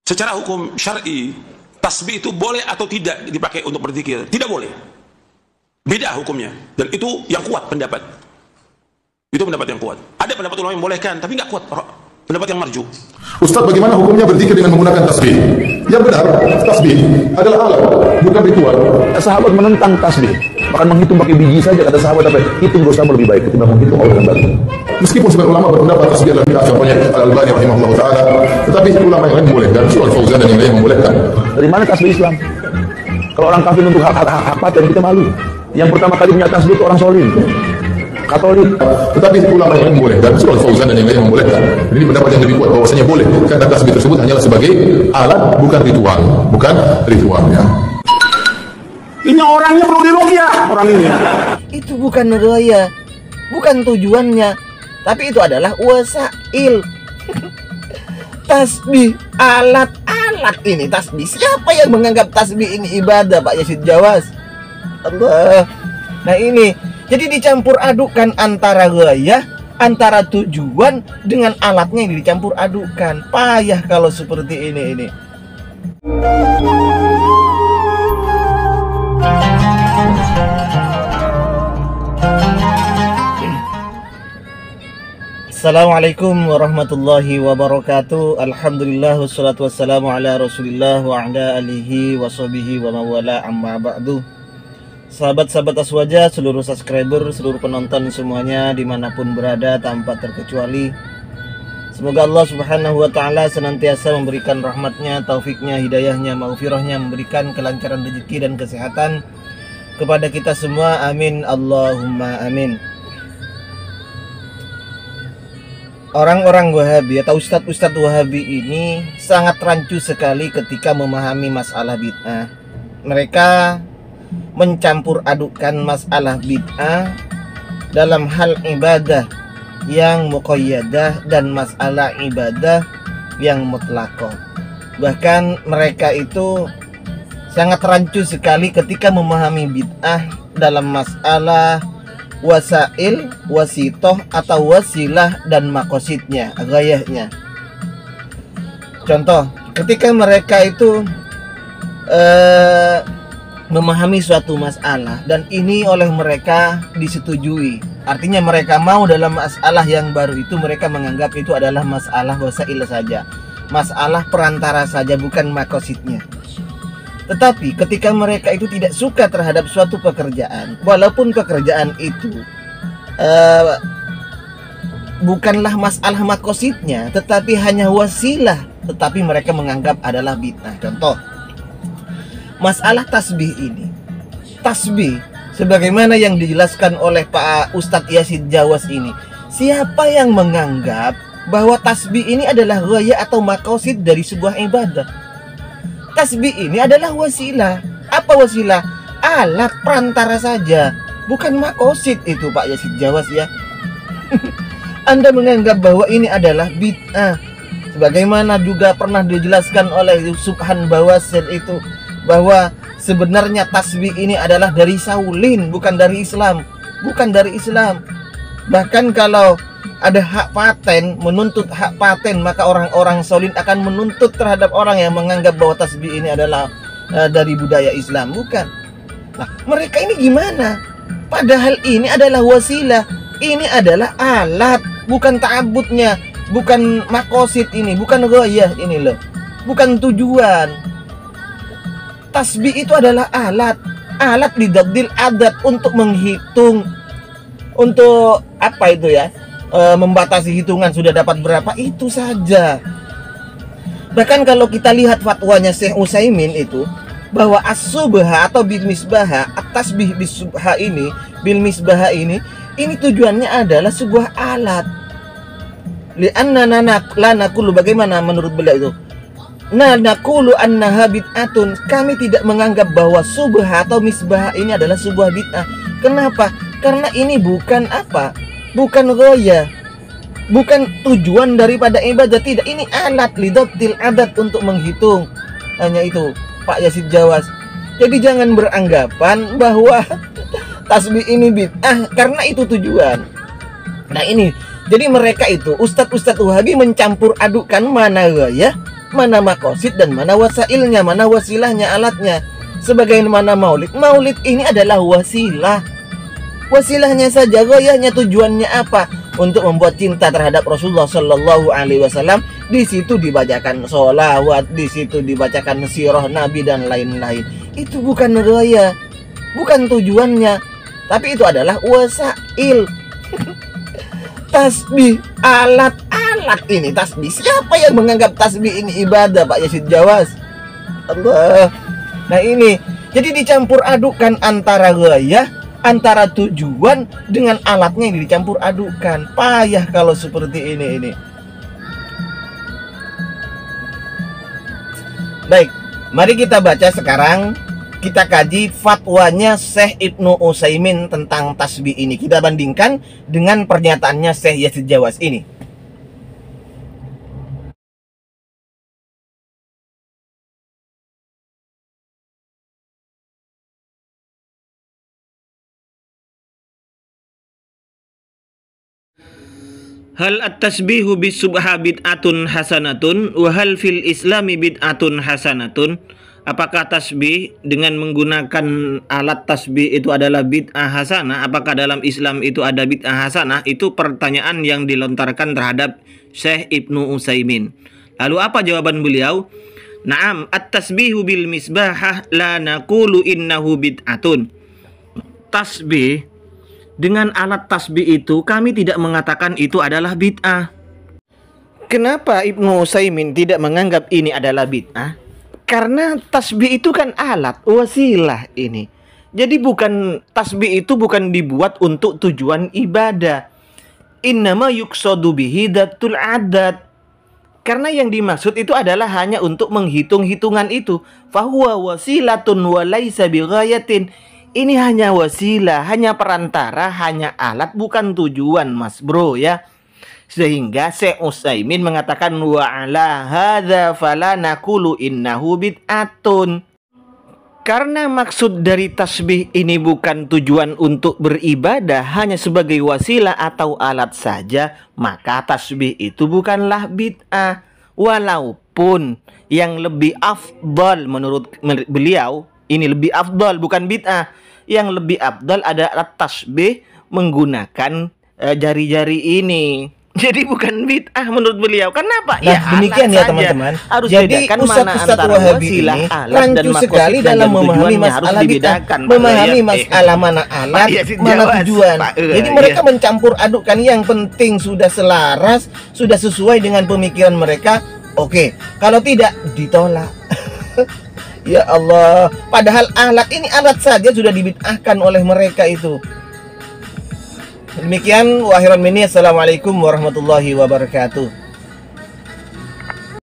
Secara hukum syar'i, tasbih itu boleh atau tidak dipakai untuk berzikir? Tidak boleh. Beda hukumnya. Dan itu yang kuat pendapat. Itu pendapat yang kuat. Ada pendapat ulama yang bolehkan, tapi nggak kuat. Pendapat yang marju. Ustaz, bagaimana hukumnya berzikir dengan menggunakan tasbih? Yang benar, tasbih adalah alat, bukan ritual. Sahabat menentang tasbih, bahkan menghitung pakai biji saja. Kata sahabat apa? Hitung dosamu lebih baik ketimbang menghitung Allah dengan batu. Meskipun sebagian ulama berpendapat tasbih adalah bid'ah, contohnya Al-Albani rahimahullah taala, tetapi ulama yang lain membolehkan, Syekh Al-Fauzan dan yang lain membolehkan. Dari mana tasbih Islam? Kalau orang kafir untuk hak paten, kita malu. Yang pertama kali punya tasbih itu orang solim, Katolik. Tetapi ulama yang lain membolehkan, Syekh Al-Fauzan dan yang lain membolehkan. Ini pendapat yang lebih kuat bahwasanya boleh, karena tasbih tersebut hanyalah sebagai alat, bukan ritual, ya. Ini orangnya perlu diruqyah, orang ini. Itu bukan ruqyah, bukan tujuannya, tapi itu adalah wasail. Tasbih, alat ini tasbih. Siapa yang menganggap tasbih ini ibadah, Pak Yazid Jawas? Allah. Nah ini, jadi dicampur adukan antara gaya, antara tujuan dengan alatnya yang dicampur adukan. Payah kalau seperti ini. Assalamualaikum warahmatullahi wabarakatuh. Alhamdulillah wassalatu wassalamu ala rasulillah wa ala alihi wa sahbihi wa mawala amma ba'du. Sahabat-sahabat Aswaja, seluruh subscriber, seluruh penonton semuanya dimanapun berada tanpa terkecuali, semoga Allah subhanahu wa ta'ala senantiasa memberikan rahmatnya, taufiknya, hidayahnya, maghfirahnya, memberikan kelancaran rezeki dan kesehatan kepada kita semua, amin Allahumma amin. Orang-orang Wahabi atau ustadz-ustadz Wahabi ini sangat rancu sekali ketika memahami masalah bid'ah. Mereka mencampur adukan masalah bid'ah dalam hal ibadah yang muqayyadah dan masalah ibadah yang mutlaqah. Bahkan mereka itu sangat rancu sekali ketika memahami bid'ah dalam masalah wasail, wasitoh atau wasilah dan makosidnya, gayahnya. Contoh, ketika mereka itu memahami suatu masalah dan ini oleh mereka disetujui, artinya mereka mau dalam masalah yang baru itu, mereka menganggap itu adalah masalah wasail saja, masalah perantara saja, bukan makosidnya. Tetapi ketika mereka itu tidak suka terhadap suatu pekerjaan, walaupun pekerjaan itu bukanlah masalah makosidnya, tetapi hanya wasilah, tetapi mereka menganggap adalah bid'ah. Contoh, masalah tasbih ini. Tasbih, sebagaimana yang dijelaskan oleh Pak Ustadz Yazid Jawas ini, siapa yang menganggap bahwa tasbih ini adalah gaya atau makosid dari sebuah ibadah? Tasbih ini adalah wasilah. Apa wasilah? Alat perantara saja, bukan makosid itu Pak Yazid Jawas ya. Anda menganggap bahwa ini adalah bid'ah. Sebagaimana juga pernah dijelaskan oleh Subhan Bawasir itu, bahwa sebenarnya tasbih ini adalah dari Saulin, bukan dari Islam. Bahkan kalau ada hak paten, menuntut hak paten, maka orang-orang Saulin akan menuntut terhadap orang yang menganggap bahwa tasbih ini adalah dari budaya Islam. Bukan. Nah, mereka ini gimana? Padahal ini adalah wasilah, ini adalah alat, bukan ta'abudnya, bukan makosid ini, bukan gayah ini loh, bukan tujuan. Tasbih itu adalah alat lidabdil adat, untuk menghitung, untuk apa itu ya, membatasi hitungan sudah dapat berapa, itu saja. Bahkan kalau kita lihat fatwanya Syekh Utsaimin itu, bahwa as-subha atau bil misbah, at-tasbih bis subha ini, bil misbah ini tujuannya adalah sebuah alat. Li'anna la naqulu, bagaimana menurut beliau itu? Naqulu annaha bid'atun, kami tidak menganggap bahwa subha atau misbah ini adalah sebuah bid'ah. Kenapa? Karena ini bukan apa? Bukan gaya, bukan tujuan daripada ibadah, tidak. Ini alat lidabtil adat, untuk menghitung. Hanya itu Pak Yazid Jawas. Jadi jangan beranggapan bahwa tasbih ini bid'ah karena itu tujuan. Nah ini, jadi mereka itu ustadz-ustadz Wahabi mencampur adukan mana gaya, mana makosid dan mana wasailnya, mana wasilahnya, alatnya. Sebagaimana maulid, maulid ini adalah wasilah. Wasilahnya saja, goyahnya, tujuannya apa? Untuk membuat cinta terhadap Rasulullah Shallallahu Alaihi Wasallam. Di situ dibacakan sholawat, di situ dibacakan sirah Nabi dan lain-lain. Itu bukan goyah, bukan tujuannya, tapi itu adalah wasail. Tasbih, alat-alat ini tasbih. Siapa yang menganggap tasbih ini ibadah, Pak Yazid Jawas? Allah. Nah ini, jadi dicampur adukan antara gaya, antara tujuan dengan alatnya yang dicampur adukan. Payah kalau seperti ini. Baik, mari kita baca sekarang. Kita kaji fatwanya Syekh Ibnu Utsaimin tentang tasbih ini. Kita bandingkan dengan pernyataannya Syekh Yazid Jawas ini. Hal at-tasbihu bis-subha bid'atun hasanatun wa hal fil islami bid'atun hasanatun. Apakah tasbih dengan menggunakan alat tasbih itu adalah bid'ah hasanah? Apakah dalam Islam itu ada bid'ah hasanah? Itu pertanyaan yang dilontarkan terhadap Syekh Ibnu Utsaimin. Lalu apa jawaban beliau? Naam, at-tasbihu bil misbahah la naqulu innahu bid'atun. Tasbih dengan alat tasbih itu kami tidak mengatakan itu adalah bid'ah. Kenapa Ibnu Utsaimin tidak menganggap ini adalah bid'ah? Karena tasbih itu kan alat, wasilah ini. Jadi tasbih itu bukan dibuat untuk tujuan ibadah. Innama yuqsadu bihi datul adat. Karena yang dimaksud itu adalah hanya untuk menghitung-hitungan itu. Fahuwa wasilatun wa laisa bighayatin. Ini hanya wasilah, hanya perantara, hanya alat, bukan tujuan, Mas Bro ya. Sehingga Syekh Utsaimin mengatakan wa ala hadza fala naqulu innahu bid'atun. Karena maksud dari tasbih ini bukan tujuan untuk beribadah, hanya sebagai wasilah atau alat saja, maka tasbih itu bukanlah bid'ah. Walaupun yang lebih afdal menurut beliau, ini lebih afdal bukan bid'ah. Yang lebih afdal adalah tasbih menggunakan jari-jari ini. Jadi bukan bid'ah menurut beliau. Kenapa? Nah, demikian ya teman-teman. Jadi Ustaz Wahabi ini rancu sekali dalam memahami masalah bid'ah, memahami masalah mana alat, mana tujuan. Jadi mereka mencampur adukan. Yang penting sudah selaras, sudah sesuai dengan pemikiran mereka. Oke, kalau tidak ditolak. Ya Allah, padahal alat ini alat saja sudah dibid'ahkan oleh mereka itu. Demikian, wa akhiran minni, assalamualaikum warahmatullahi wabarakatuh.